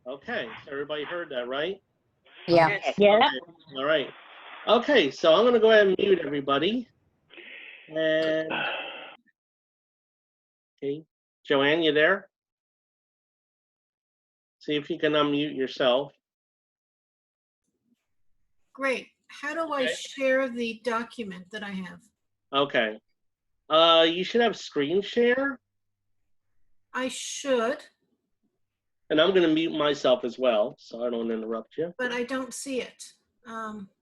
Okay, so everybody heard that, right? Yeah. Yes. Yeah. Okay, all right. Okay, so I'm going to go ahead and mute everybody. And, okay, Joanne, you there? See if you can unmute yourself. Great. How do I share the document that I have? Okay. You should have screen share. I should, And I'm going to mute myself as well, so I don't interrupt you. but I don't see it.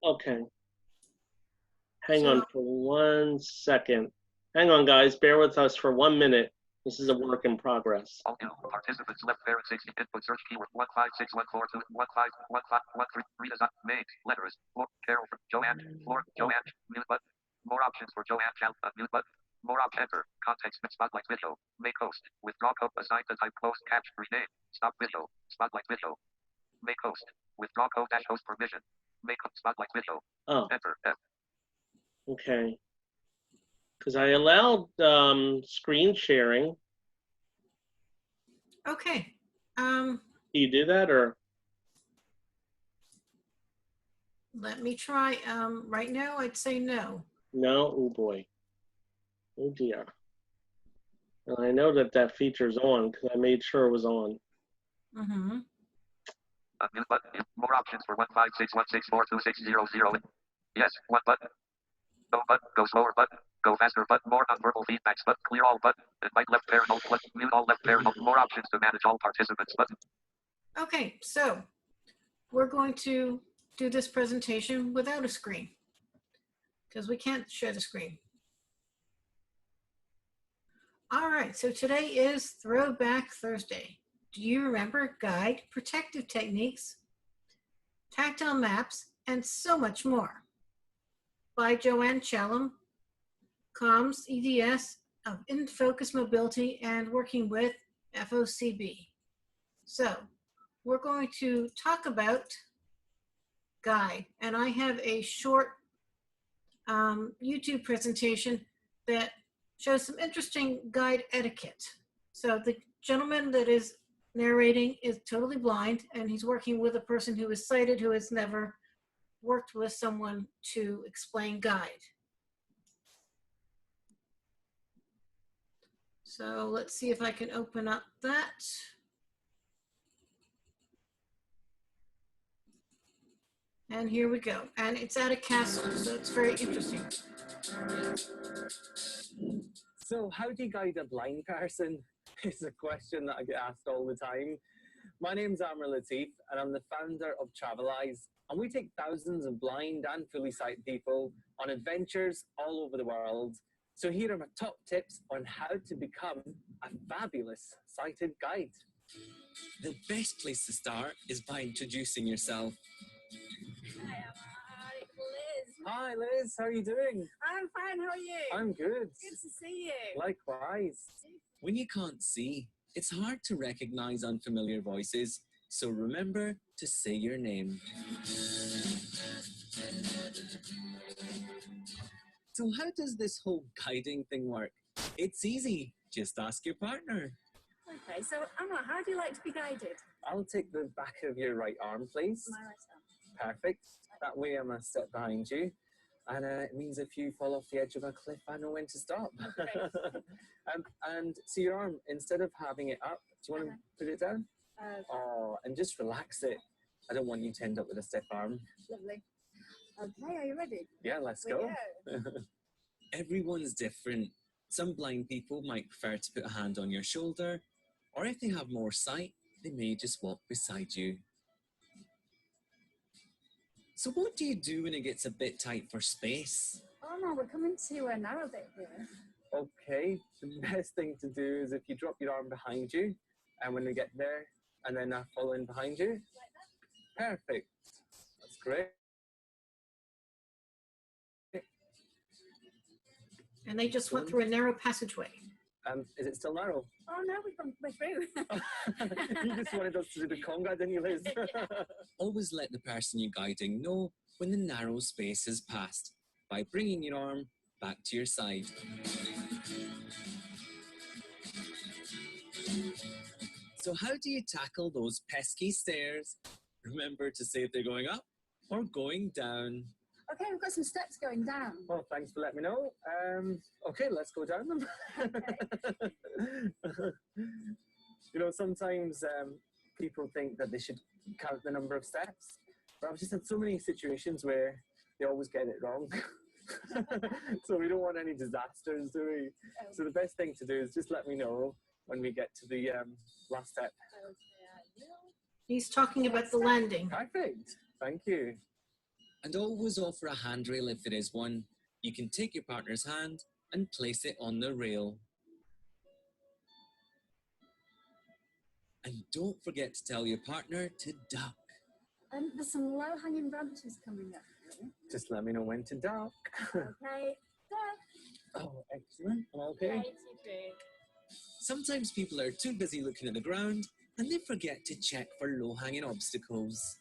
Okay. Hang on for 1 second. Hang on, guys. Bear with us for 1 minute. This is a work in progress. All new participants left parent 60 input search keyword 156142 151513 redesign make letters Carol for Joanne Floor Joanne mute button more options for Joanne mute button more options enter context spotlight video make host withdraw code assign the type post catch rename stop video spotlight video make host withdraw code dash host permission make spotlight video enter F. Okay. Because I allowed screen sharing. Okay. Do you do that or? Let me try. Right now, I'd say no. No? Oh boy. Oh dear. And I know that that feature's on because I made sure it was on. Mm-hmm. Mute button. More options for 15616426000. Yes, one button. Go button. Go slower button. Go faster button. More nonverbal feedbacks button. Clear all button. Invite left parent alt button. Mute all left parent alt. More options to manage all participants button. Okay, so we're going to do this presentation without a screen because we can't share the screen. All right, so today is Throwback Thursday. Do you remember guide, protective techniques, tactile maps, and so much more? By Joanne Challam, Comms EDS of In Focus Mobility and working with FOCB. So we're going to talk about guide, and I have a short YouTube presentation that shows some interesting guide etiquette. So the gentleman that is narrating is totally blind, and he's working with a person who is sighted who has never worked with someone to explain guide. So let's see if I can open up that. And here we go. And it's at a castle, so it's very interesting. So how do you guide a blind person? It's a question that I get asked all the time. My name's Amr Latif, and I'm the founder of Travelize. And we take thousands of blind and fully sighted people on adventures all over the world. So here are my top tips on how to become a fabulous sighted guide. The best place to start is by introducing yourself. Hi Liz, how are you doing? I'm fine, how are you? I'm good. Good to see you. Likewise. When you can't see, it's hard to recognize unfamiliar voices, so remember to say your name. So how does this whole guiding thing work? It's easy. Just ask your partner. Okay, so Anna, how do you like to be guided? I'll take the back of your right arm, please. My right arm. Perfect. That way I'm a step behind you. And it means if you fall off the edge of a cliff, I know when to stop. And so your arm, instead of having it up, do you want to put it down? And just relax it. I don't want you to end up with a stiff arm. Lovely. Okay, are you ready? Yeah, let's go. Everyone's different. Some blind people might prefer to put a hand on your shoulder, or if they have more sight, they may just walk beside you. So what do you do when it gets a bit tight for space? Oh no, we're coming to a narrow bit here. Okay, the best thing to do is if you drop your arm behind you, and when you get there, and then follow in behind you. Like that? Perfect. That's great. And they just went through a narrow passageway. Is it still narrow? Oh no, we're through. You just wanted us to do the conga, didn't you, Liz? Always let the person you're guiding know when the narrow space has passed by bringing your arm back to your side. So how do you tackle those pesky stairs? Remember to say if they're going up or going down. Okay, we've got some steps going down. Oh, thanks for letting me know. Okay, let's go down them. You know, sometimes people think that they should count the number of steps, but I've just had so many situations where they always get it wrong. So we don't want any disasters, do we? So the best thing to do is just let me know when we get to the last step. He's talking about the landing. Perfect. Thank you. And always offer a handrail if there is one. You can take your partner's hand and place it on the rail. And don't forget to tell your partner to duck. There's some low-hanging branches coming up. Just let me know when to duck. Okay, go. Oh, excellent. I'm okay. Sometimes people are too busy looking at the ground and they forget to check for low-hanging obstacles.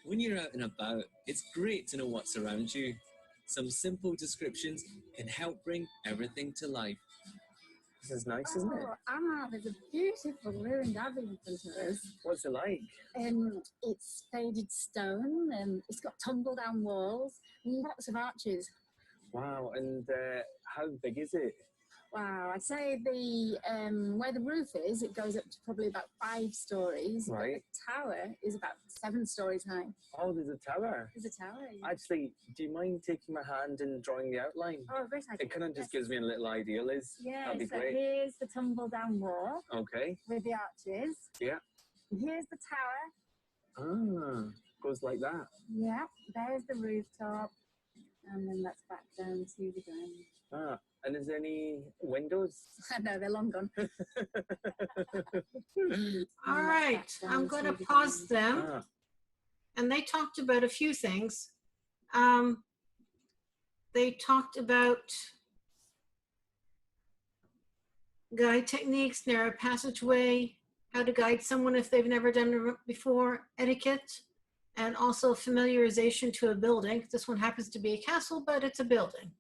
When you're out and about, it's great to know what's around you. Some simple descriptions can help bring everything to life. This is nice, isn't it? Oh, Anna, there's a beautiful ruined abbey in front of us. What's it like? It's faded stone, it's got tumble-down walls, and lots of arches. Wow, and how big is it? Wow, I'd say the where the roof is, it goes up to probably about 5 stories. Right. But the tower is about 7 stories high. Oh, there's a tower. There's a tower. Yeah. Actually, do you mind taking my hand and drawing the outline? Oh, great idea. It kind of just gives me a little idea, Liz. Yeah, That'd be so great. here's the tumble-down wall Okay. with the arches. Yeah. And here's the tower. Ah, goes like that. Yeah, there's the rooftop. And then that's back down to the ground. Ah, and is there any windows? No, they're long gone. All right, I'm going to pause them. Ah, And they talked about a few things. They talked about guide techniques, narrow passageway, how to guide someone if they've never done it before, etiquette, and also familiarization to a building. This one happens to be a castle, but it's a building.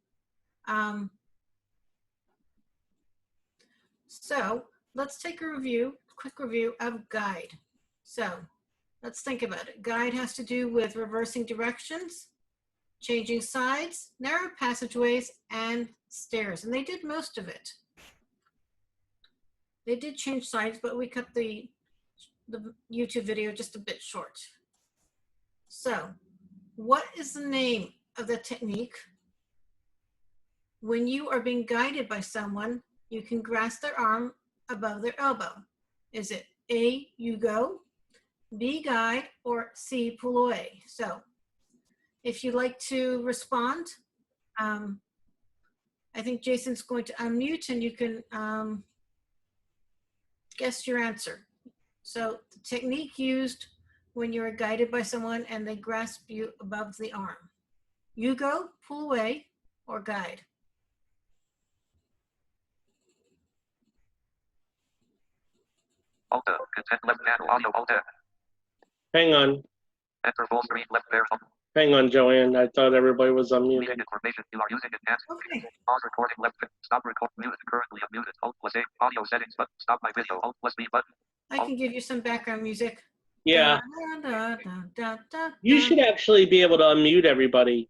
So let's take a quick review of guide. So let's think about it. Guide has to do with reversing directions, changing sides, narrow passageways, and stairs. And they did most of it. They did change sides, but we cut the YouTube video just a bit short. So what is the name of the technique when you are being guided by someone? You can grasp their arm above their elbow. Is it A, you go, B, guide, or C, pull away? So if you'd like to respond, I think Jason's going to unmute and you can guess your answer. So the technique used when you are guided by someone and they grasp you above the arm. You go, pull away, or guide. Alta, content left panel, audio Alta. Hang on. Enter full screen left there. Hang on, Joanne. I thought everybody was unmuted. Meeting information. You are using enhanced. Okay. Pause recording left. Stop record. Muted. Currently unmuted. Alt plus A. Audio settings. But stop my video. Alt plus B button. I can give you some background music. Yeah. Da, da, da, da, da, You da. should actually be able to unmute everybody.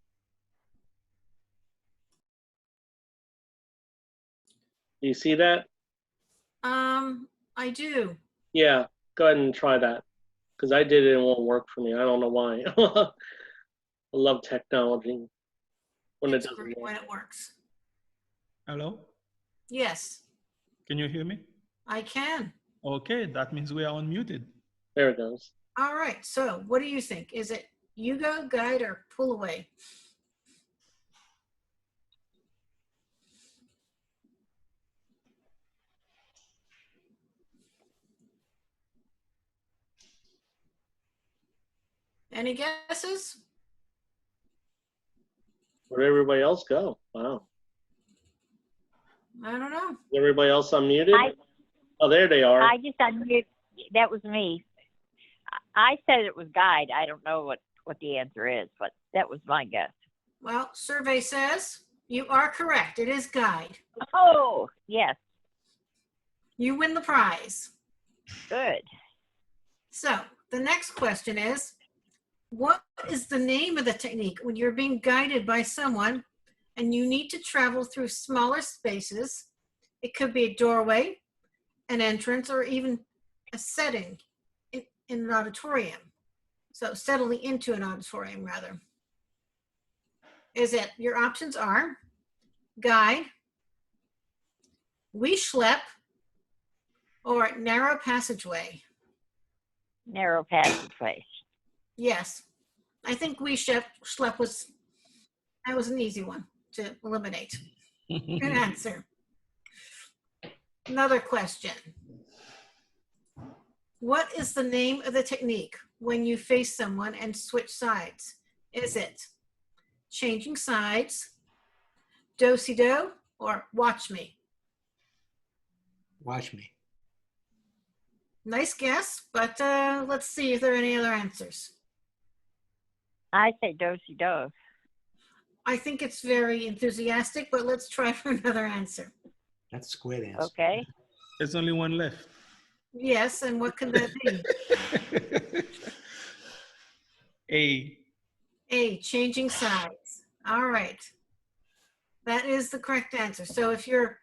Do you see that? I do. Yeah. Go ahead and try that. Because I did it and it won't work for me. I don't know why. I love technology when it It's doesn't great work. when it works. Hello, Yes, can you hear me? I can. Okay, that means we are unmuted. There it goes. All right. So what do you think? Is it you go, guide, or pull away? Any guesses? Where'd everybody else go? Wow. I don't know. Is everybody else unmuted? Oh, there they are. I just unmuted. That was me. I said it was guide. I don't know what the answer is, but that was my guess. Well, survey says you are correct. It is guide. Oh, yes. You win the prize. Good. So the next question is, what is the name of the technique when you're being guided by someone and you need to travel through smaller spaces? It could be a doorway, an entrance, or even a setting in an auditorium. So settling into an auditorium, rather. Is it, your options are guide, we schlep, or narrow passageway? Narrow passageway. Yes. I think we schlep was, that was an easy one to eliminate. Good answer. Another question. What is the name of the technique when you face someone and switch sides? Is it changing sides, do-si-do, or watch me? Watch me. Nice guess, but let's see if there are any other answers. I say do-si-do. I think it's very enthusiastic, but let's try for another answer. That's a squid answer. Okay. There's only one left. Yes, and what could that be? A. A, changing sides. All right. That is the correct answer. So if you're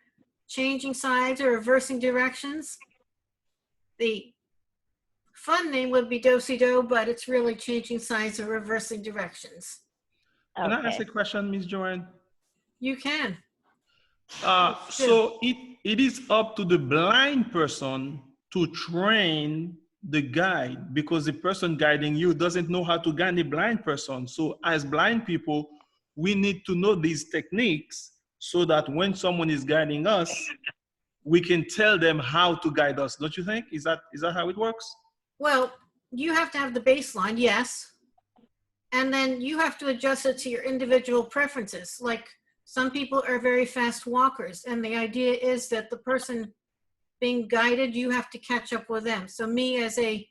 changing sides or reversing directions, the fun name would be do-si-do, but it's really changing sides or reversing directions. Can I ask Okay. a question, Ms. Joanne? You can. So it is up to the blind person to train the guide, because the person guiding you doesn't know how to guide the blind person. So as blind people, we need to know these techniques so that when someone is guiding us, we can tell them how to guide us. Don't you think? Is that how it works? Well, you have to have the baseline, yes. And then you have to adjust it to your individual preferences. Like some people are very fast walkers, and the idea is that the person being guided, you have to catch up with them. So me as a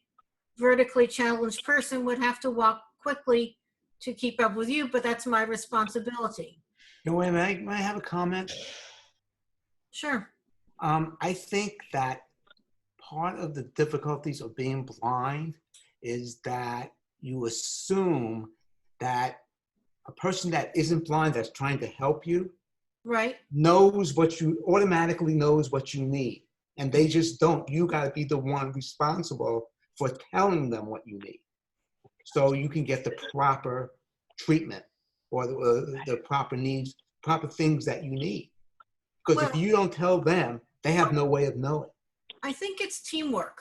vertically challenged person would have to walk quickly to keep up with you, but that's my responsibility. Joanne, may I have a comment? Sure. I think that part of the difficulties of being blind is that you assume that a person that isn't blind, that's trying to help you, Right. automatically knows what you need. And they just don't. You got to be the one responsible for telling them what you need, so you can get the proper treatment or the proper needs, proper things that you need. Because if Well- you don't tell them, they have no way of knowing. I think it's teamwork.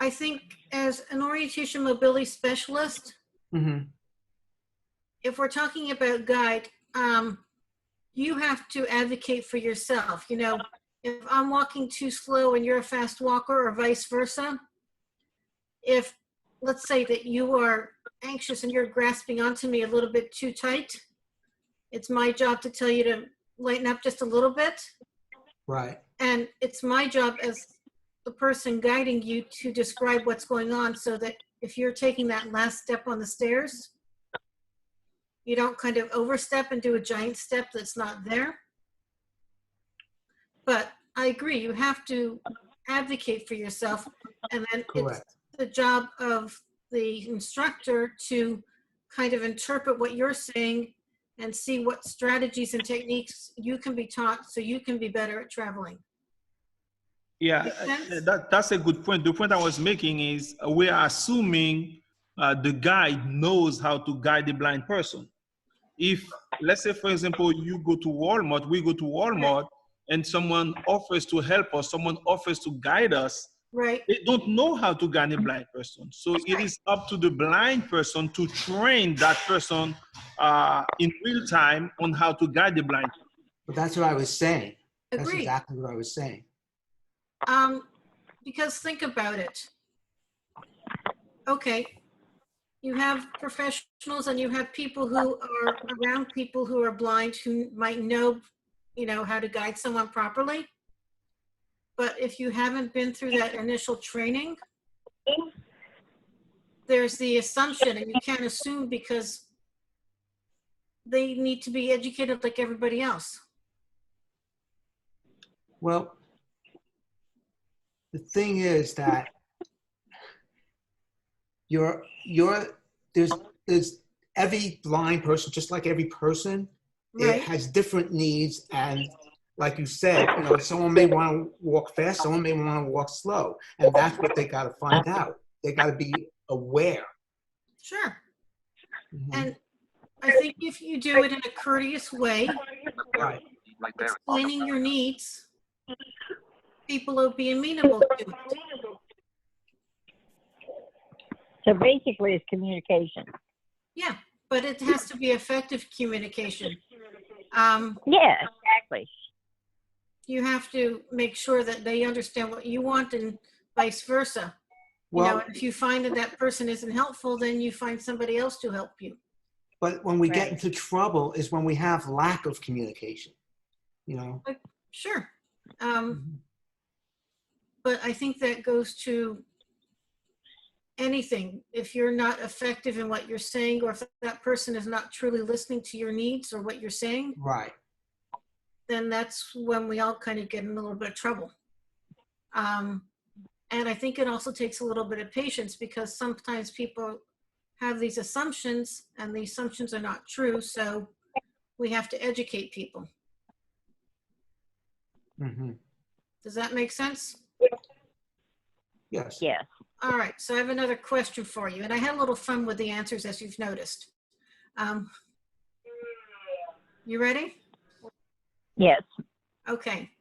I think as an orientation mobility specialist, Mm-hmm. if we're talking about guide, you have to advocate for yourself. You know, if I'm walking too slow and you're a fast walker or vice versa, if let's say that you are anxious and you're grasping onto me a little bit too tight, it's my job to tell you to lighten up just a little bit. Right. And it's my job as the person guiding you to describe what's going on so that if you're taking that last step on the stairs, you don't kind of overstep and do a giant step that's not there. But I agree, you have to advocate for yourself, and then Correct. it's the job of the instructor to kind of interpret what you're saying and see what strategies and techniques you can be taught so you can be better at traveling. Yeah, Make sense? that's a good point. The point I was making is we are assuming the guide knows how to guide the blind person. If, let's say, for example, you go to Walmart, we go to Walmart, and someone offers to help us, someone offers to guide us, Right. they don't know how to guide a blind person. So it is up to the blind person to train that person in real time on how to guide the blind person. But that's what I was saying. That's Agreed. exactly what I was saying. Because think about it. Okay, you have professionals and you have people who are around people who are blind who might know, you know, how to guide someone properly. But if you haven't been through that initial training, there's the assumption, and you can't assume because they need to be educated like everybody else. Well, the thing is that there's every blind person, just like every person, Right. it has different needs. And like you said, you know, someone may want to walk fast, someone may want to walk slow. And that's what they got to find out. They got to be aware. Sure. Mhm. And I think if you do it in a courteous way, Right. Right there. explaining your needs, people will be amenable to it. So basically, it's communication. Yeah, but it has to be effective communication. Yeah, exactly. You have to make sure that they understand what you want and vice versa. You know, Well, if you find that that person isn't helpful, then you find somebody else to help you. but when we get Right. into trouble is when we have lack of communication, you know? Sure. Mhm. But I think that goes to anything. If you're not effective in what you're saying, or if that person is not truly listening to your needs or what you're saying, Right. then that's when we all kind of get in a little bit of trouble. And I think it also takes a little bit of patience, because sometimes people have these assumptions and the assumptions are not true. So we have to educate people. Mhm. Does that make sense? Yes. Yes. All right, so I have another question for you, and I had a little fun with the answers, as you've noticed. You ready? Yes. Okay.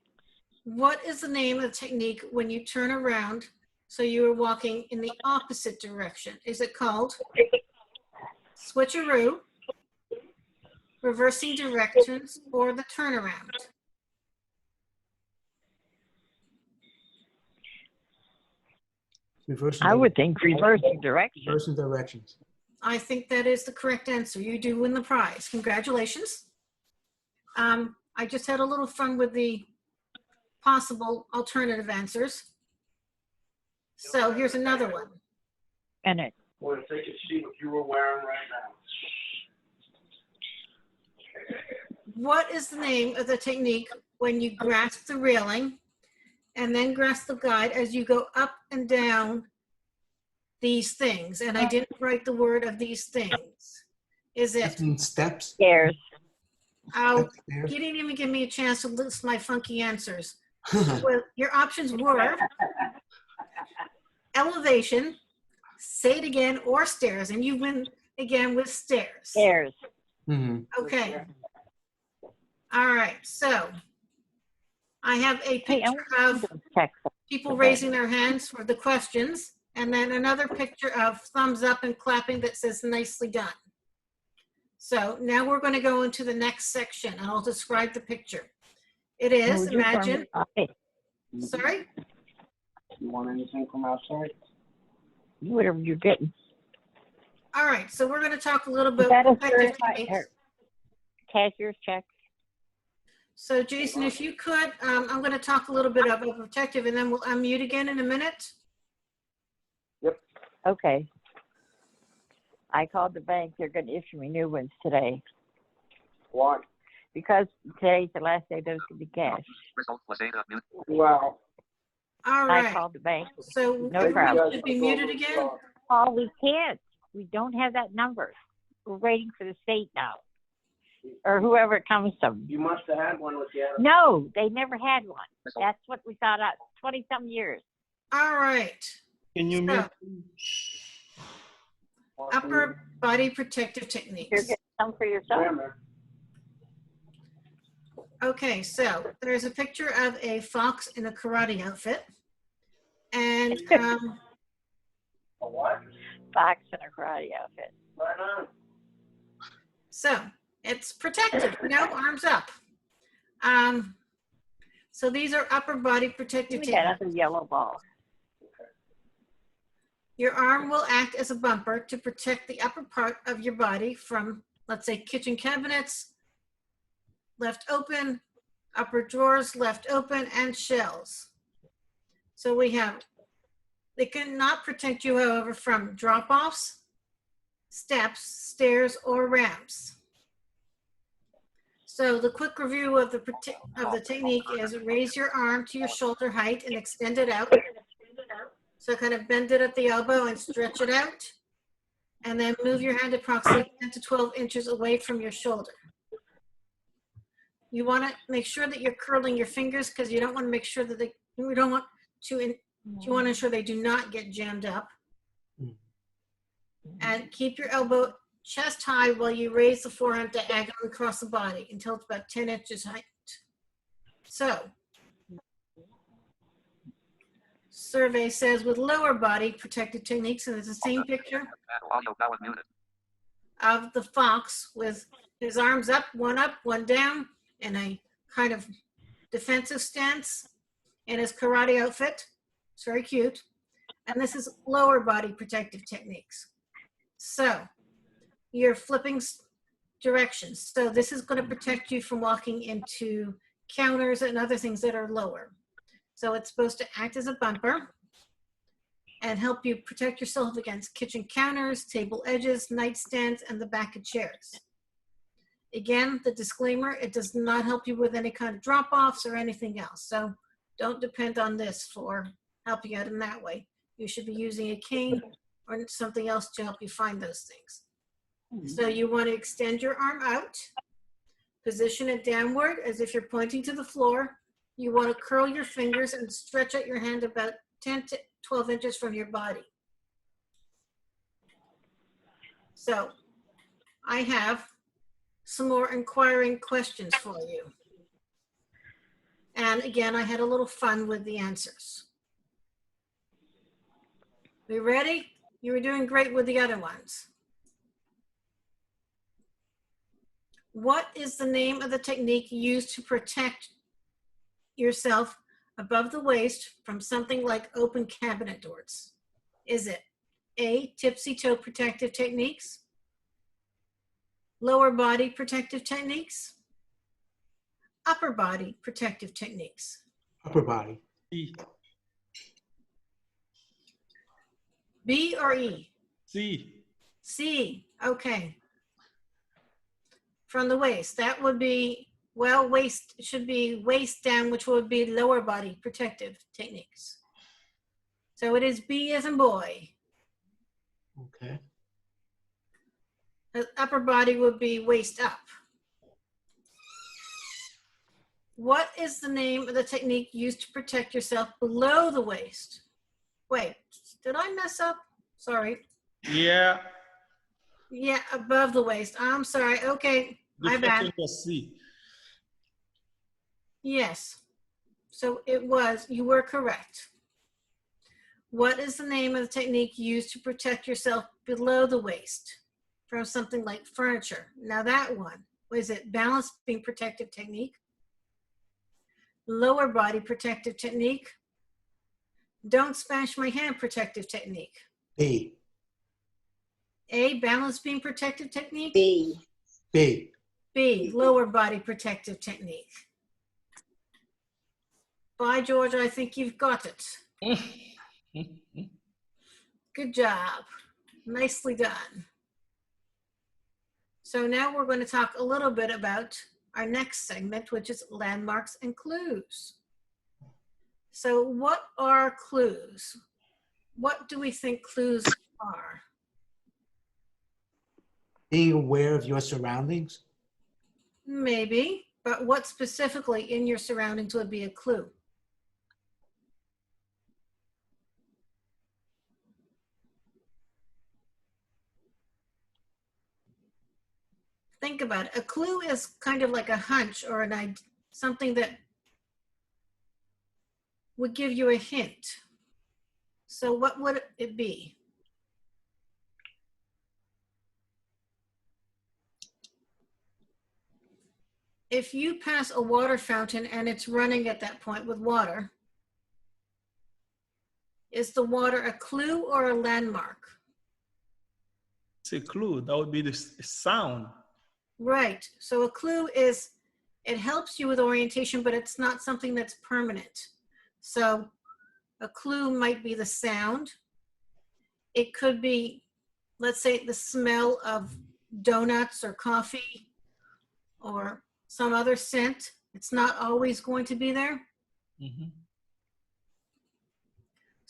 What is the name of the technique when you turn around so you are walking in the opposite direction? Is it called switcheroo, reversing directions, or the turnaround? Reversing I would think reversing direction. Reversing directions. I think that is the correct answer. You do win the prize. Congratulations. I just had a little fun with the possible alternative answers. So here's another one. And it. Or if they could see what you were wearing right now. What is the name of the technique when you grasp the railing and then grasp the guide as you go up and down these things? And I didn't write the word of these things. Is it? That means steps. Stairs. Oh, Stairs. you didn't even give me a chance to list my funky answers. Well, your options were elevation, say it again, or stairs, and you win again with stairs. Stairs. Mhm. Okay. All right, so I have a Hey, I picture want of to check. people raising their hands for the questions, and then another picture of thumbs up and clapping that says nicely done. So now we're going to go into the next section, and I'll describe the picture. It is, imagine, sorry? You want anything from outside? Whatever you're getting. All right, so we're going to talk a little Is bit that a effective certified techniques. cashier's check? So Jason, if you could, I'm going to talk a little bit about protective, and then we'll unmute again in a minute. Okay. I called the bank. They're going to issue me new ones today. Why? Because today's the last day those can be cashed. Result was Ada. Well, All I right, called the bank. so No everyone problem. should be muted again. Oh, we can't. We don't have that number. We're waiting for the state now. Or whoever it comes from. you must have had one with you. No, they never had one. That's what we thought out 20-some years. All right, Can you So- mute? upper body protective You're techniques. getting some for yourself? Okay, so there's a picture of a fox in a karate outfit. And Fox in a karate outfit. so it's protective, arms up. So these are upper body protective Give me that techniques. other yellow ball. Your arm will act as a bumper to protect the upper part of your body from, let's say, kitchen cabinets, left open, upper drawers left open, and shelves. So we have, they cannot protect you, however, from drop-offs, steps, stairs, or ramps. So the quick review of the technique is raise your arm to your shoulder height and extend it out. So kind of bend it at the elbow and stretch it out. And then move your hand approximately 10 to 12 inches away from your shoulder. You want to make sure that you're curling your fingers because you don't want to make sure that you want to ensure they do not get jammed up. And keep your elbow chest high while you raise the forehand diagonally across the body until it's about 10 inches height. So, survey says with lower body protective techniques, and it's the same picture of the fox with his arms up, one down, in a kind of defensive stance in his karate outfit. It's very cute. And this is lower body protective techniques. So you're flipping directions. So this is going to protect you from walking into counters and other things that are lower. So it's supposed to act as a bumper and help you protect yourself against kitchen counters, table edges, nightstands, and the back of chairs. Again, the disclaimer, it does not help you with any kind of drop-offs or anything else. So don't depend on this for helping out in that way. You should be using a cane or something else to help you find those things. So you want to extend your arm out, position it downward as if you're pointing to the floor. You want to curl your fingers and stretch out your hand about 10 to 12 inches from your body. So I have some more inquiring questions for you. And again, I had a little fun with the answers. We ready? You were doing great with the other ones. What is the name of the technique used to protect yourself above the waist from something like open cabinet doors? Is it A, tipsy toe protective techniques, lower body protective techniques, upper body protective techniques? Upper body. C. B or E? C. C, okay. From the waist, that would be, well, waist should be waist down, which would be lower body protective techniques. So it is B as in boy. Okay. The upper body would be waist up. What is the name of the technique used to protect yourself below the waist? Wait, did I mess up? Sorry. Yeah. Yeah, above the waist. I'm sorry. Okay, my bad. C. Yes. So it was, you were correct. What is the name of the technique used to protect yourself below the waist from something like furniture? Now that one, was it balance beam protective technique? Lower body protective technique? Don't smash my hand protective technique? B. A, balance beam protective technique? B. B. B, lower body protective technique. By George, I think you've got it. Good job. Nicely done. So now we're going to talk a little bit about our next segment, which is landmarks and clues. So what are clues? What do we think clues are? Being aware of your surroundings. Maybe, but what specifically in your surroundings would be a clue? Think about it. A clue is kind of like a hunch or an idea, something that would give you a hint. So what would it be? If you pass a water fountain and it's running at that point with water, is the water a clue or a landmark? It's a clue. That would be the sound. Right. So a clue is, it helps you with orientation, but it's not something that's permanent. So a clue might be the sound. It could be, let's say, the smell of donuts or coffee or some other scent. It's not always going to be there. Mm-hmm.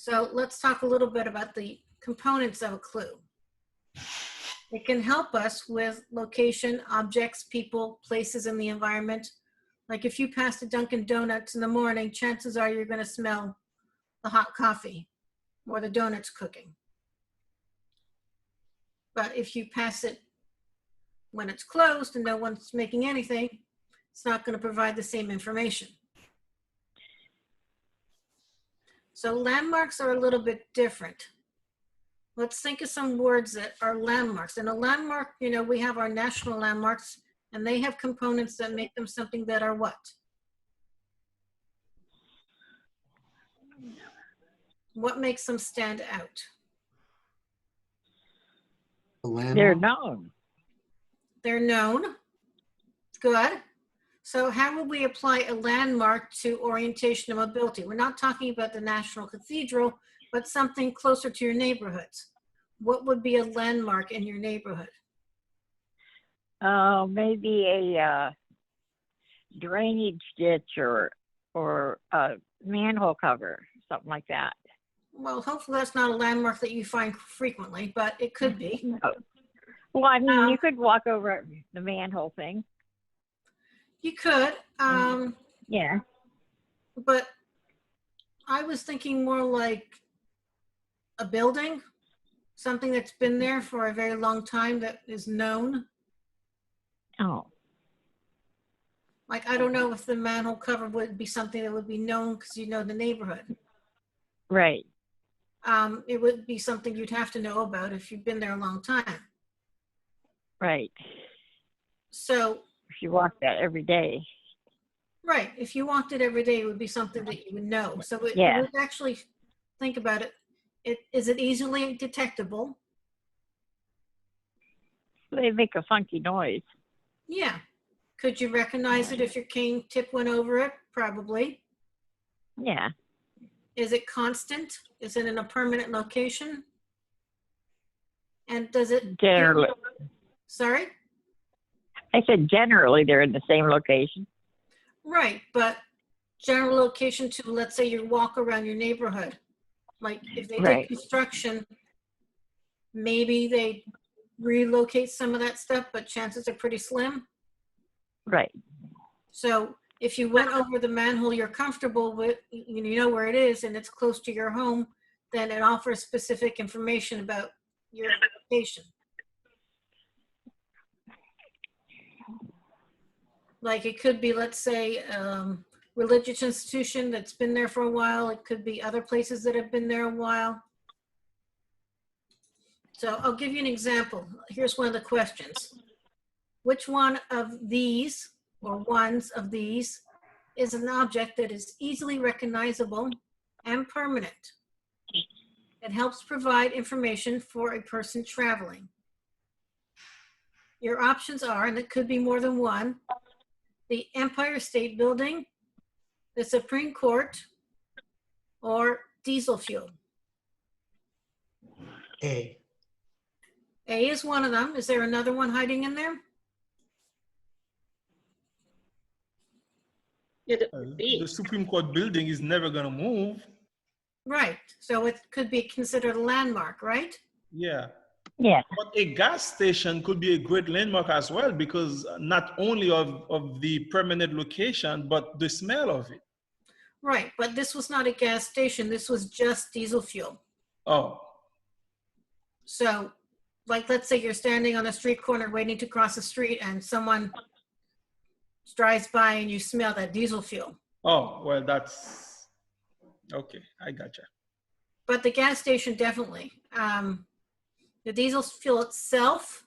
So let's talk a little bit about the components of a clue. It can help us with location, objects, people, places in the environment. Like if you pass a Dunkin' Donuts in the morning, chances are you're going to smell the hot coffee or the donuts cooking. But if you pass it when it's closed and no one's making anything, it's not going to provide the same information. So landmarks are a little bit different. Let's think of some words that are landmarks. And a landmark, you know, we have our national landmarks, and they have components that make them something that are what? What makes them stand out? They're known. They're known. Good. So how would we apply a landmark to orientation and mobility? We're not talking about the National Cathedral, but something closer to your neighborhoods. What would be a landmark in your neighborhood? Maybe a drainage ditch or a manhole cover, something like that. Well, hopefully that's not a landmark that you find frequently, but it could be. No. Well, I mean, you could walk over the manhole thing. You could. Yeah. But I was thinking more like a building, something that's been there for a very long time that is known. Oh. Like, I don't know if the manhole cover would be something that would be known because you know the neighborhood. Right. It would be something you'd have to know about if you've been there a long time. Right. So if you walk that every day. Right. If you walked it every day, it would be something that you would know. So it would actually think about it. Is it easily detectable? They make a funky noise. Yeah. Could you recognize it if your cane tip went over it? Probably. Yeah. Is it constant? Is it in a permanent location? And does it... Generally. Sorry? I said generally they're in the same location. Right, but general location to, let's say, you walk around your neighborhood. Like if they did construction, maybe they relocate some of that stuff, but chances are pretty slim. Right. So if you went over the manhole you're comfortable with, you know where it is and it's close to your home, then it offers specific information about your location. Like it could be, let's say, religious institution that's been there for a while. It could be other places that have been there a while. So I'll give you an example. Here's one of the questions. Which one of these, or ones of these, is an object that is easily recognizable and permanent? It helps provide information for a person traveling. Your options are, and it could be more than one, the Empire State Building, the Supreme Court, or diesel fuel. A. A is one of them. Is there another one hiding in there? The Supreme Court building is never going to move. Right. So it could be considered a landmark, right? Yeah. Yeah. But a gas station could be a great landmark as well, because not only of the permanent location, but the smell of it. Right. But this was not a gas station. This was just diesel fuel. Oh. So, like, let's say you're standing on a street corner waiting to cross the street and someone drives by and you smell that diesel fuel. Oh, well, that's okay. I gotcha. But the gas station, definitely. The diesel fuel itself,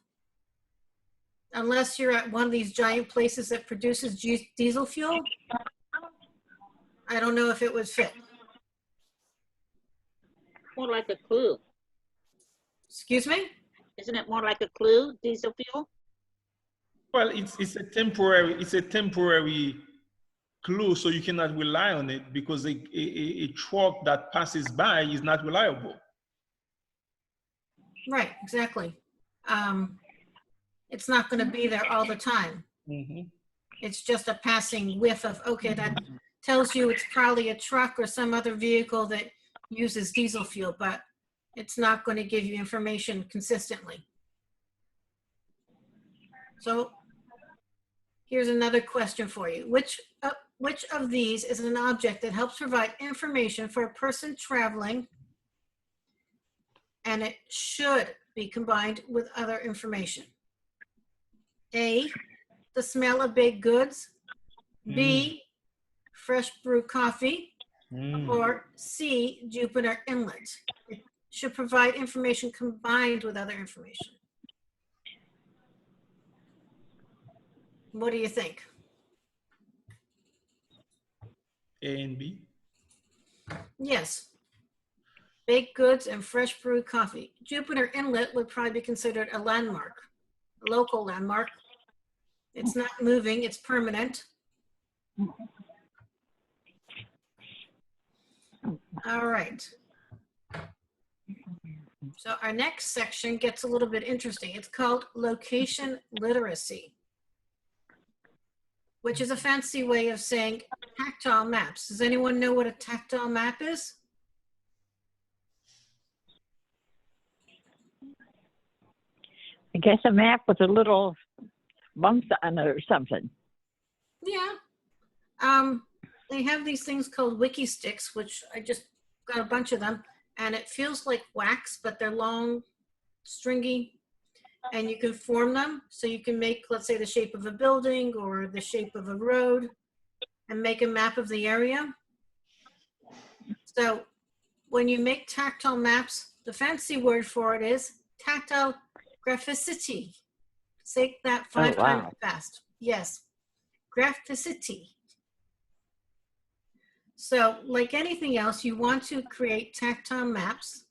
unless you're at one of these giant places that produces diesel fuel, I don't know if it would fit. More like a clue. Excuse me? Isn't it more like a clue, diesel fuel? Well, it's a temporary clue, so you cannot rely on it, because a truck that passes by is not reliable. Right, exactly. It's not going to be there all the time. Mm-hmm. It's just a passing whiff of, okay, that tells you it's probably a truck or some other vehicle that uses diesel fuel, but it's not going to give you information consistently. So here's another question for you. Which of these is an object that helps provide information for a person traveling, and it should be combined with other information? A, the smell of baked goods. B, fresh brewed coffee. Or C, Jupiter Inlet. It should provide information combined with other information. What do you think? A and B. Yes. Baked goods and fresh brewed coffee. Jupiter Inlet would probably be considered a landmark, a local landmark. It's not moving, it's permanent. All right. So our next section gets a little bit interesting. It's called location literacy, which is a fancy way of saying tactile maps. Does anyone know what a tactile map is? I guess a map with a little bumps on it or something. Yeah. They have these things called wiki sticks, which I just got a bunch of them, and it feels like wax, but they're long, stringy, and you can form them. So you can make, let's say, the shape of a building or the shape of a road and make a map of the area. So when you make tactile maps, the fancy word for it is tactile graphicity. Say that 5 times fast. Yes, graphicity. So like anything else, you want to create tactile maps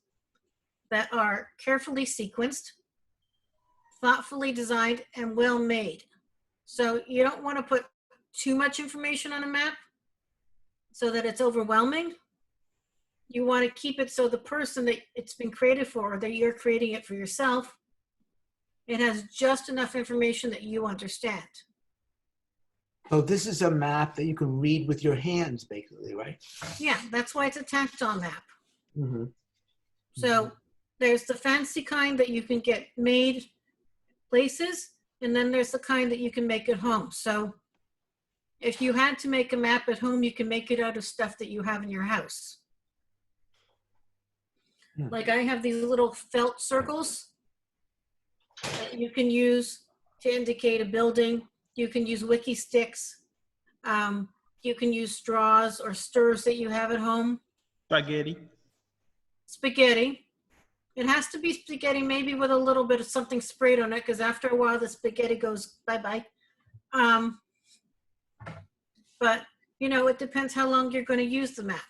that are carefully sequenced, thoughtfully designed, and well made. So you don't want to put too much information on a map so that it's overwhelming. You want to keep it so the person that it's been created for, or that you're creating it for yourself, it has just enough information that you understand. So this is a map that you can read with your hands, basically, right? Yeah, that's why it's a tactile map. Mm-hmm. So there's the fancy kind that you can get made places, and then there's the kind that you can make at home. So if you had to make a map at home, you can make it out of stuff that you have in your house. Like I have these little felt circles that you can use to indicate a building. You can use wiki sticks. You can use straws or stirs that you have at home. Spaghetti. Spaghetti. It has to be spaghetti, maybe with a little bit of something sprayed on it, because after a while the spaghetti goes bye-bye. But, you know, it depends how long you're going to use the map.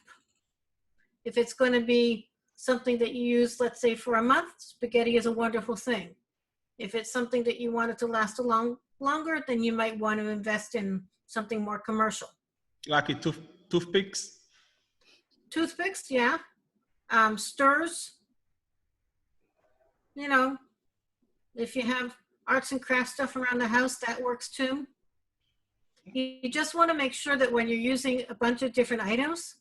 If it's going to be something that you use, let's say, for a month, spaghetti is a wonderful thing. If it's something that you want it to last longer, then you might want to invest in something more commercial. Like a toothpicks? Toothpicks, yeah. Stirs. You know, if you have arts and crafts stuff around the house, that works too. You just want to make sure that when you're using a bunch of different items,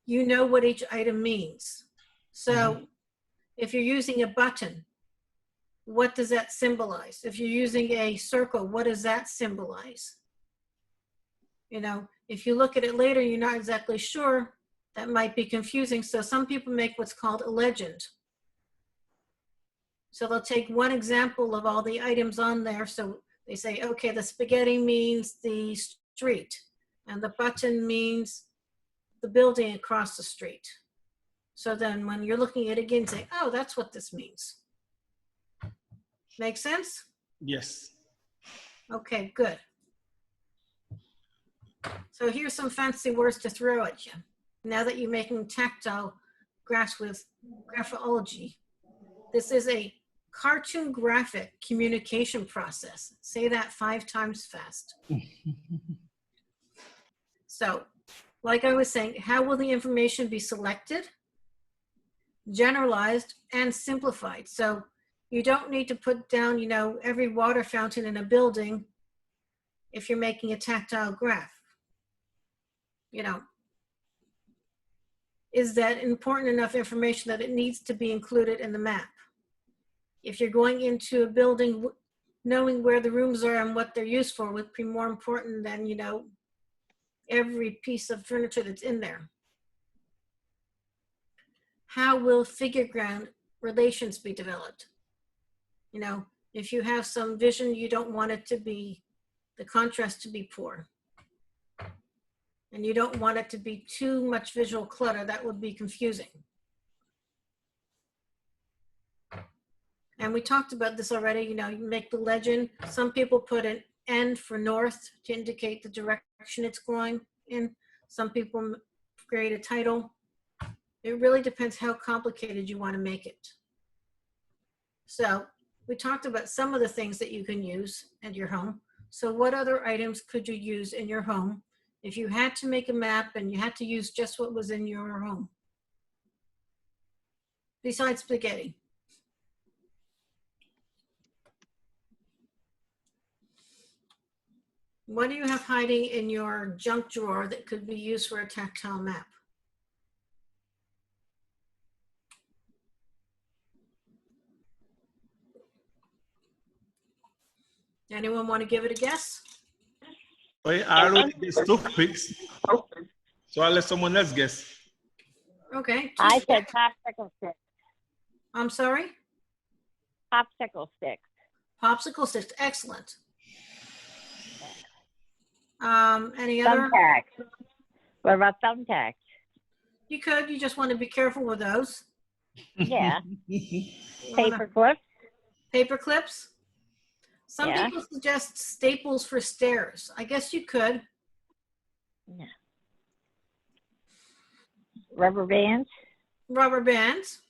you know what each item means. So if you're using a button, what does that symbolize? If you're using a circle, what does that symbolize? You know, if you look at it later, you're not exactly sure, that might be confusing. So some people make what's called a legend. So they'll take one example of all the items on there. So they say, okay, the spaghetti means the street, and the button means the building across the street. So then when you're looking at it again, say, oh, that's what this means. Make sense? Yes. Okay, good. So here's some fancy words to throw at you. Now that you're making tactile graphs with graphology, this is a cartoon graphic communication process. Say that 5 times fast. So, like I was saying, how will the information be selected, generalized, and simplified? So you don't need to put down, you know, every water fountain in a building if you're making a tactile graph. You know, is that important enough information that it needs to be included in the map? If you're going into a building, knowing where the rooms are and what they're used for would be more important than, you know, every piece of furniture that's in there. How will figure ground relations be developed? You know, if you have some vision, you don't want it to be, the contrast to be poor. And you don't want it to be too much visual clutter, that would be confusing. And we talked about this already, you know, you make the legend. Some people put an N for north to indicate the direction it's going in. Some people create a title. It really depends how complicated you want to make it. So we talked about some of the things that you can use at your home. So what other items could you use in your home if you had to make a map and you had to use just what was in your home? Besides spaghetti. What do you have hiding in your junk drawer that could be used for a tactile map? Anyone want to give it a guess? I already guessed topics, so I'll let someone else guess. Okay. I said popsicle sticks. I'm sorry? Popsicle sticks. Popsicle sticks, excellent. Any other? Thumbtacks. What about thumbtacks? You could, you just want to be careful with those. Yeah. Paper clips. Paper clips. Some Yeah. people suggest staples for stairs. I guess you could. Yeah. Rubber bands. Rubber bands.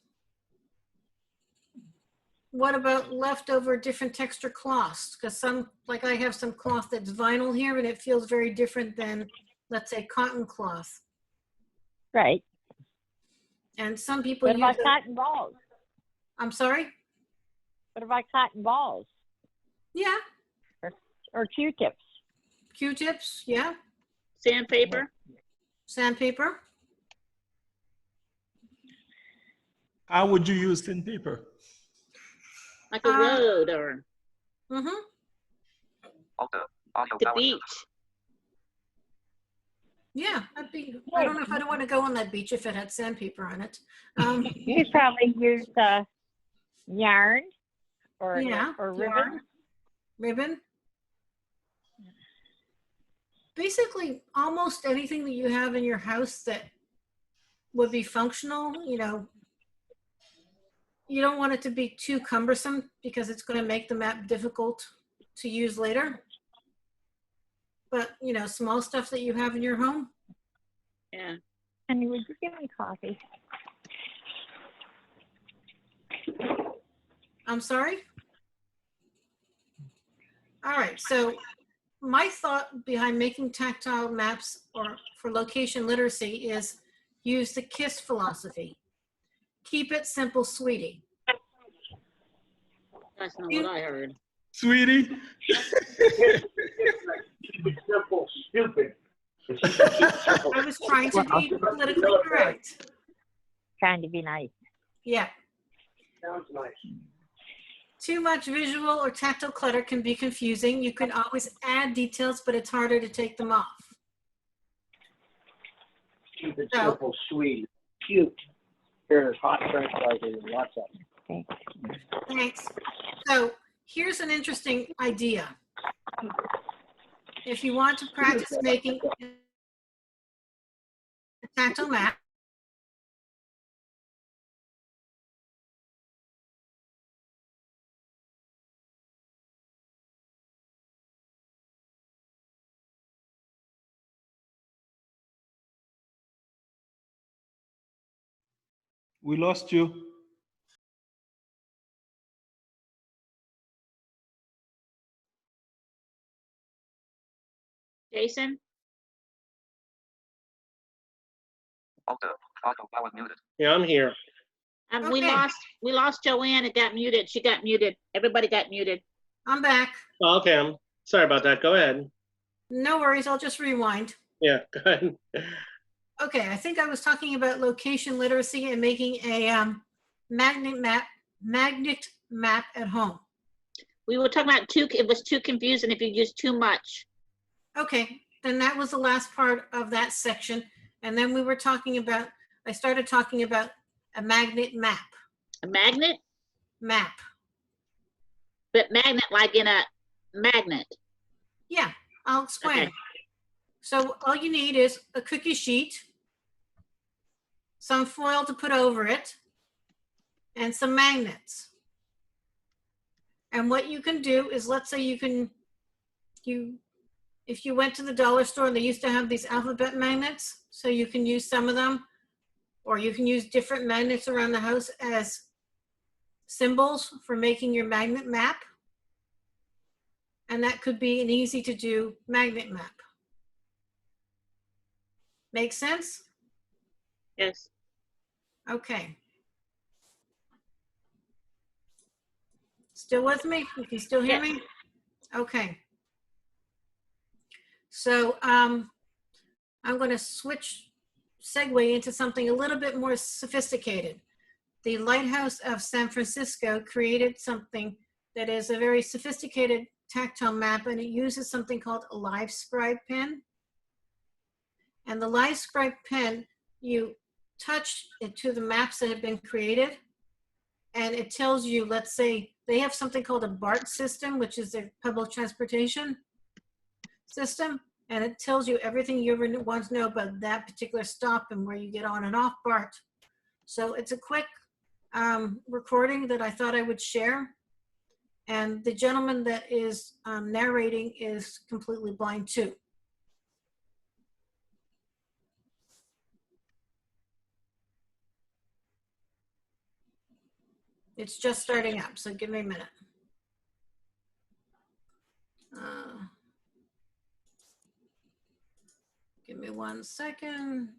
What about leftover different texture cloths? Because some, like I have some cloth that's vinyl here and it feels very different than, let's say, cotton cloth. Right. And some people What use about cotton balls? I'm sorry? What about cotton balls? Yeah. Or Q-tips. Q-tips, yeah. Sandpaper. Sandpaper. How would you use thin paper? Like a road or the beach. Yeah, that'd be, I don't know if I'd want to go on that beach if it had sandpaper on it. You could probably use yarn or, yeah, or ribbon. yarn, ribbon. Basically, almost anything that you have in your house that would be functional, you know, you don't want it to be too cumbersome because it's going to make the map difficult to use later. But, you know, small stuff that you have in your home. Yeah. Honey, would you give me coffee? I'm sorry? All right, so my thought behind making tactile maps or for location literacy is use the KISS philosophy. Keep it simple, sweetie. That's not what I heard. Sweetie? Simple, stupid. I was trying to be politically correct. Trying to be nice. Yeah. Sounds nice. Too much visual or tactile clutter can be confusing. You can always add details, but it's harder to take them off. Keep it simple, sweet, cute. Here's hot translator and WhatsApp. Thanks. So here's an interesting idea. If you want to practice making a tactile map, We lost you. Jason? Yeah, I'm here. We lost Joanne. It got muted. She got muted. Everybody got muted. I'm back. Oh, okay, I'm sorry about that. Go ahead. No worries, I'll just rewind. Yeah, go ahead. Okay, I think I was talking about location literacy and making a magnet map at home. We were talking about it was too confusing if you used too much. Okay, then that was the last part of that section. And then we were talking about, I started talking about a magnet map. A magnet? Map. But magnet like in a magnet. Yeah, I'll explain. Okay. So all you need is a cookie sheet, some foil to put over it, and some magnets. And what you can do is, let's say if you went to the dollar store and they used to have these alphabet magnets, so you can use some of them, or you can use different magnets around the house as symbols for making your magnet map. And that could be an easy to do magnet map. Make sense? Yes. Okay. Still with me? You can still hear me? Okay. So I'm going to segue into something a little bit more sophisticated. The Lighthouse of San Francisco created something that is a very sophisticated tactile map, and it uses something called a live scribe pen. And the live scribe pen, you touch it to the maps that have been created, and it tells you, let's say, they have something called a BART system, which is their public transportation system, and it tells you everything you ever want to know about that particular stop and where you get on and off BART. So it's a quick recording that I thought I would share. And the gentleman that is narrating is completely blind too. It's just starting up, so give me a minute. Give me 1 second.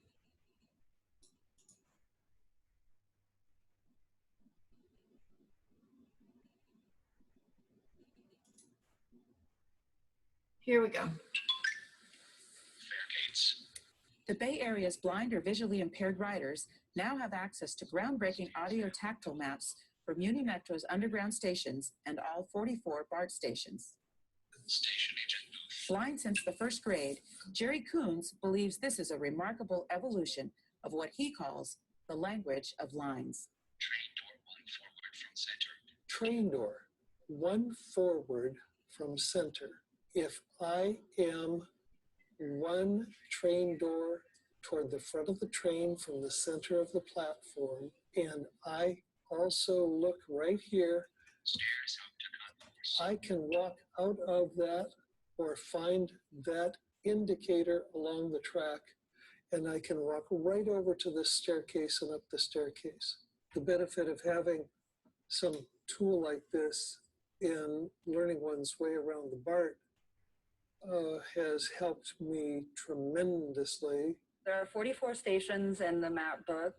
Here we go. The Bay Area's blind or visually impaired riders now have access to groundbreaking audio-tactile maps for Muni Metro's underground stations and all 44 BART stations. Blind since the first grade, Jerry Coons believes this is a remarkable evolution of what he calls the language of lines. Train door, one forward from center. If I am one train door toward the front of the train from the center of the platform, and I also look right here, I can walk out of that or find that indicator along the track, and I can walk right over to the staircase and up the staircase. The benefit of having some tool like this in learning one's way around the BART has helped me tremendously. There are 44 stations in the map book,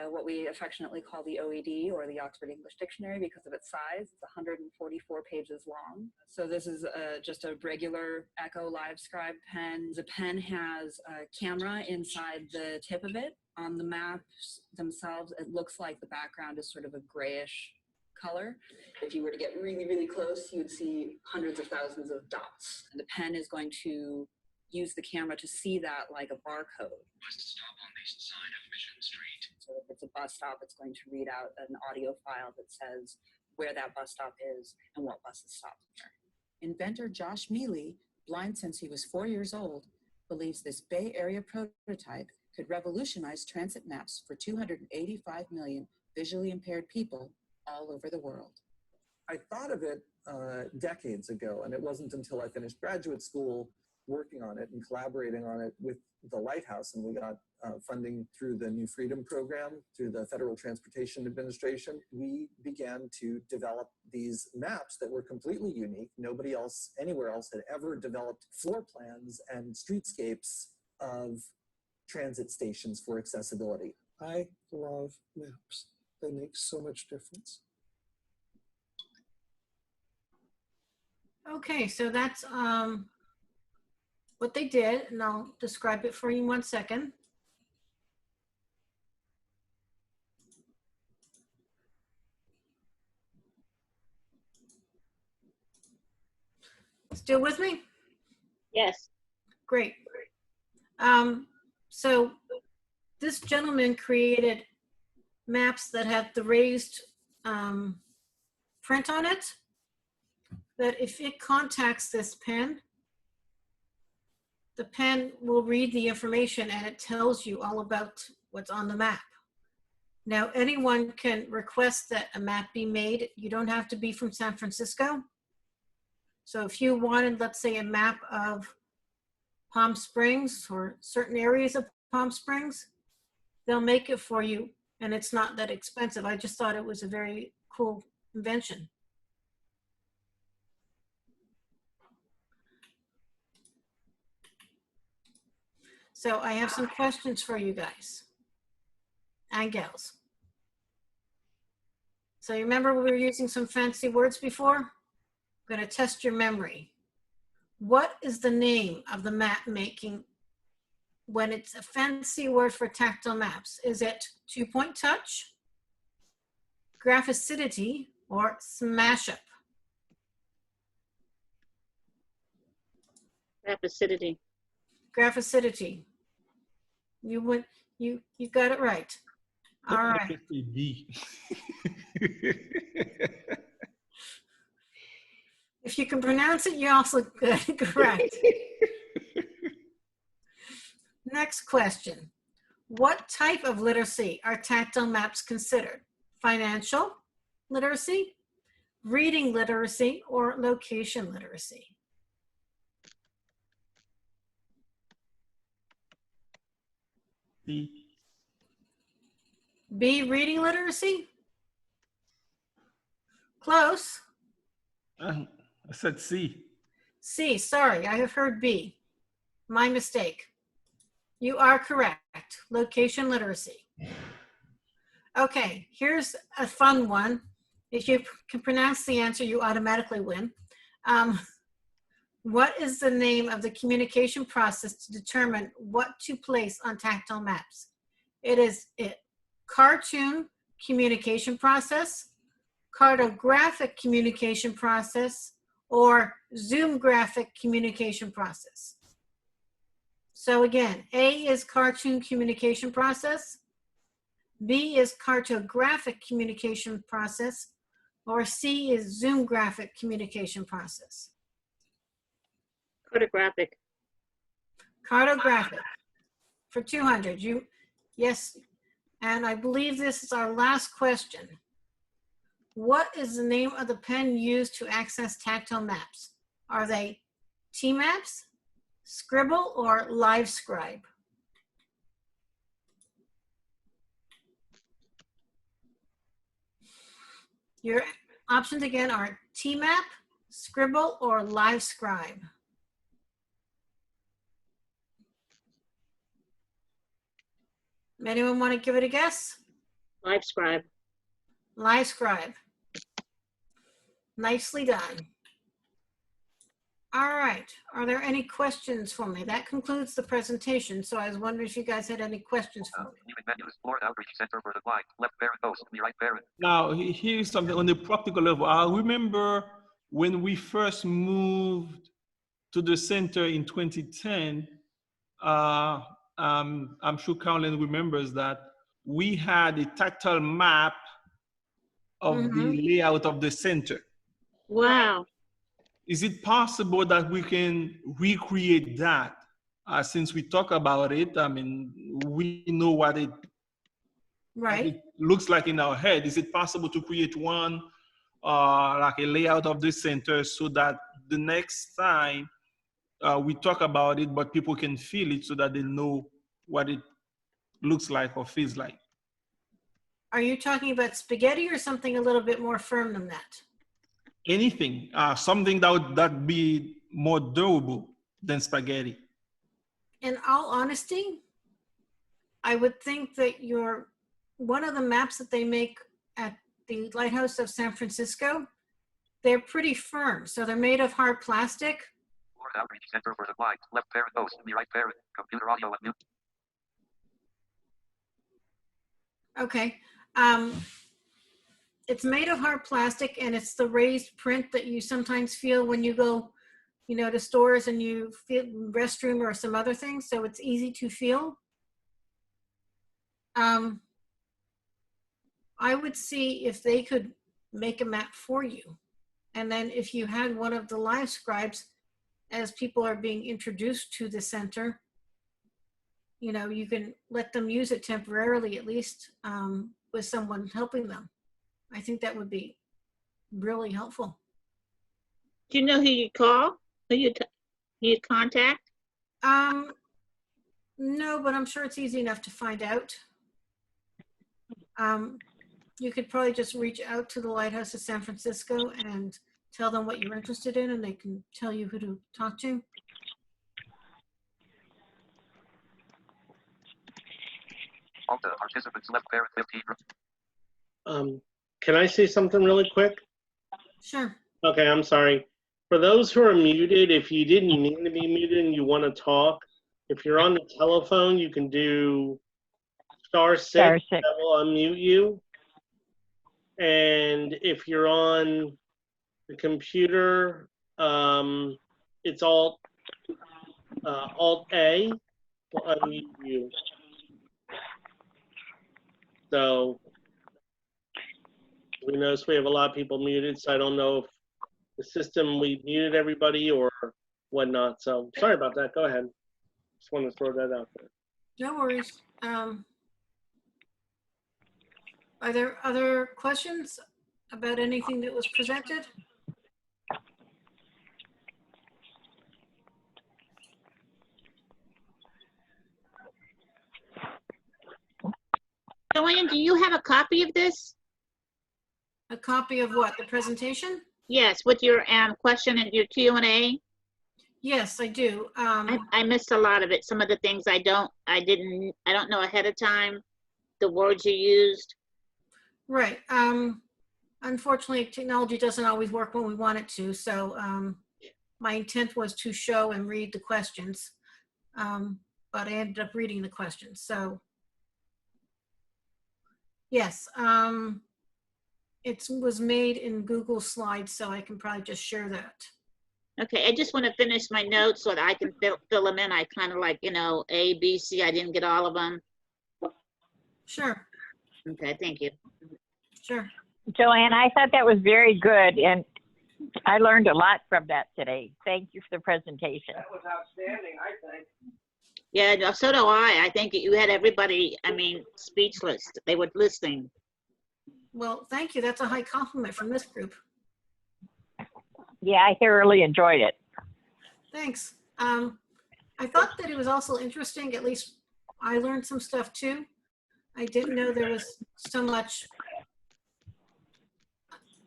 what we affectionately call the OED, or the Oxford English Dictionary, because of its size. It's 144 pages long. So this is just a regular Echo Live Scribe pen. The pen has a camera inside the tip of it. On the maps themselves, it looks like the background is sort of a grayish color. If you were to get really, really close, you would see hundreds of thousands of dots. And the pen is going to use the camera to see that like a barcode. Bus stop on the side of Mission Street. So if it's a bus stop, it's going to read out an audio file that says where that bus stop is and what buses stop there. Inventor Josh Mealy, blind since he was 4 years old, believes this Bay Area prototype could revolutionize transit maps for 285 million visually impaired people all over the world. I thought of it decades ago, and it wasn't until I finished graduate school working on it and collaborating on it with the Lighthouse, and we got funding through the New Freedom Program, through the Federal Transportation Administration. We began to develop these maps that were completely unique. Nobody else, anywhere else, had ever developed floor plans and streetscapes of transit stations for accessibility. I love maps. They make so much difference. Okay, so that's what they did, and I'll describe it for you in 1 second. Still with me? Yes. Great. So this gentleman created maps that have the raised print on it, that if it contacts this pen, the pen will read the information and it tells you all about what's on the map. Now, anyone can request that a map be made. You don't have to be from San Francisco. So if you wanted, let's say, a map of Palm Springs or certain areas of Palm Springs, they'll make it for you, and it's not that expensive. I just thought it was a very cool invention. So I have some questions for you guys and gals. So you remember we were using some fancy words before? I'm going to test your memory. What is the name of the map making when it's a fancy word for tactile maps? Is it 2-point touch, graphicity, or smash up? Graphicity. Graphicity. You got it right. All right. If you can pronounce it, you're also good. Correct. Next question. What type of literacy are tactile maps considered? Financial literacy, reading literacy, or location literacy? B. B, reading literacy? Close. I said C. C, sorry, I have heard B. My mistake. You are correct. Location literacy. Okay, here's a fun one. If you can pronounce the answer, you automatically win. What is the name of the communication process to determine what to place on tactile maps? It is cartoon communication process, cartographic communication process, or zoom graphic communication process. So again, A is cartoon communication process, B is cartographic communication process, or C is zoom graphic communication process. Cartographic. Cartographic. For 200, yes, and I believe this is our last question. What is the name of the pen used to access tactile maps? Are they T-Maps, Scribble, or Live Scribe? Your options again are T-Map, Scribble, or Live Scribe. Anyone want to give it a guess? Live Scribe. Live Scribe. Nicely done. All right. Are there any questions for me? That concludes the presentation. So I was wondering if you guys had any questions for me. Florida Outreach Center for the Blind. Left parent post. The right parent. Now, here's something on the practical level. I remember when we first moved to the center in 2010, I'm sure Carolyn remembers that we had a tactile map of the layout of the center. Wow. Is it possible that we can recreate that? Since we talk about it, I mean, we know what it looks like in our head. Is it possible to create one, like a layout of the center, so that the next time we talk about it, but people can feel it so that they know what it looks like or feels like? Are you talking about spaghetti or something a little bit more firm than that? Anything, something that would be more durable than spaghetti. In all honesty, I would think that one of the maps that they make at the Lighthouse of San Francisco, they're pretty firm. So they're made of hard plastic. Florida Outreach Center for the Blind. Left parent post. The right parent. Computer audio and mute. Okay. It's made of hard plastic, and it's the raised print that you sometimes feel when you go you know, to stores and you feel restroom or some other things, so it's easy to feel. I would see if they could make a map for you. And then if you had one of the live scribes, as people are being introduced to the center, you know, you can let them use it temporarily, at least with someone helping them. I think that would be really helpful. Do you know who you call? Who you contact? No, but I'm sure it's easy enough to find out. You could probably just reach out to the Lighthouse of San Francisco and tell them what you're interested in, and they can tell you who to talk to. Alta, participants left parent 15. Can I say something really quick? Sure. Okay, I'm sorry. For those who are muted, if you didn't mean to be muted and you want to talk, if you're on the telephone, you can do *6. Star 6. That will unmute you. And if you're on the computer, it's Alt A will unmute you. So we notice we have a lot of people muted, so I don't know if the system, we muted everybody or whatnot. So sorry about that. Go ahead. Just want to throw that out there. No worries. Are there other questions about anything that was presented? Joanne, do you have a copy of this? A copy of what? The presentation? Yes, with your question and your Q&A. Yes, I do. I missed a lot of it. Some of the things I don't know ahead of time, the words you used. Right. Unfortunately, technology doesn't always work when we want it to. So my intent was to show and read the questions, but I ended up reading the questions. So yes, it was made in Google Slides, so I can probably just share that. Okay, I just want to finish my notes so that I can fill them in. I kind of like, A, B, C. I didn't get all of them. Sure. Okay, thank you. Sure. Joanne, I thought that was very good, and I learned a lot from that today. Thank you for the presentation. That was outstanding, I think. Yeah, so do I. I think you had everybody, speechless. They were listening. Well, thank you. That's a high compliment from this group. Yeah, I thoroughly enjoyed it. Thanks. I thought that it was also interesting, at least I learned some stuff too. I didn't know there was so much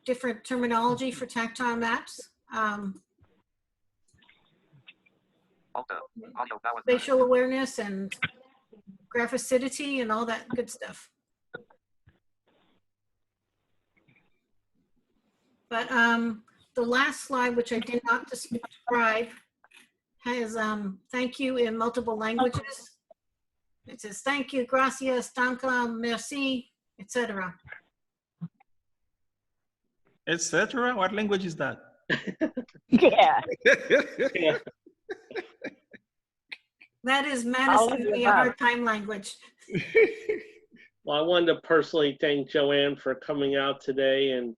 different terminology for tactile maps. Spatial awareness and graphicity and all that good stuff. But the last slide, which I did not describe, has thank you in multiple languages. It says thank you, gracias, danke, merci, etc. Etc. What language is that? Yeah. Yeah. That is Madison giving me a hard time language. Well, I wanted to personally thank Joanne for coming out today and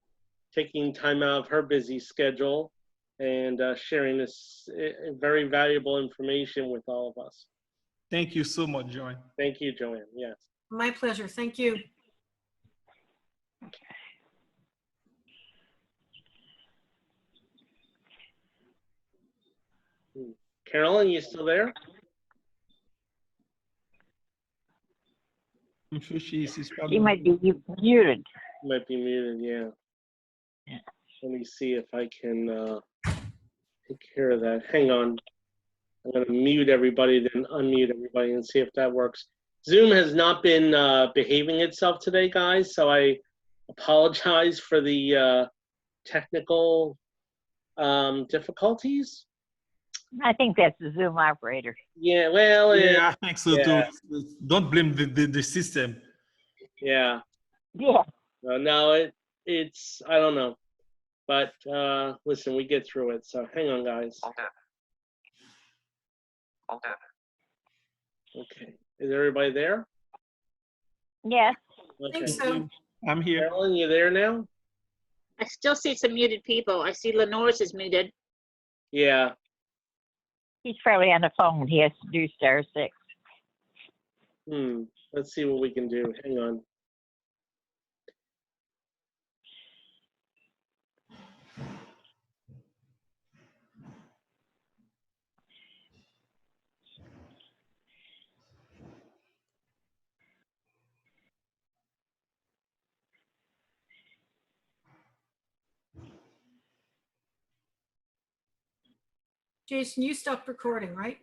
taking time out of her busy schedule and sharing this very valuable information with all of us. Thank you so much, Joanne. Thank you, Joanne. Yes. My pleasure. Thank you. Carolyn, you still there? I'm sure she's probably. She might be muted. Might be muted, yeah. Let me see if I can take care of that. Hang on. I'm going to mute everybody, then unmute everybody and see if that works. Zoom has not been behaving itself today, guys, so I apologize for the technical difficulties. I think that's the Zoom operator. Yeah, well, Yeah, I think so yeah. too. Don't blame the system. Yeah. Yeah. No, it's I don't know. But listen, we get through it. So hang on, guys. Alt F. Alt F. Okay. Is everybody there? Yes. I think Okay. so. I'm here. Carolyn, you there now? I still see some muted people. I see Lenore's is muted. Yeah. He's probably on the phone. He has to do star 6. Let's see what we can do. Hang on. Jason, you stopped recording, right?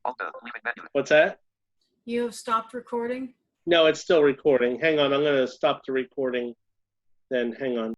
Alt F. Leaving menu. What's that? You have stopped recording? No, it's still recording. Hang on. I'm going to stop the recording. Then hang on.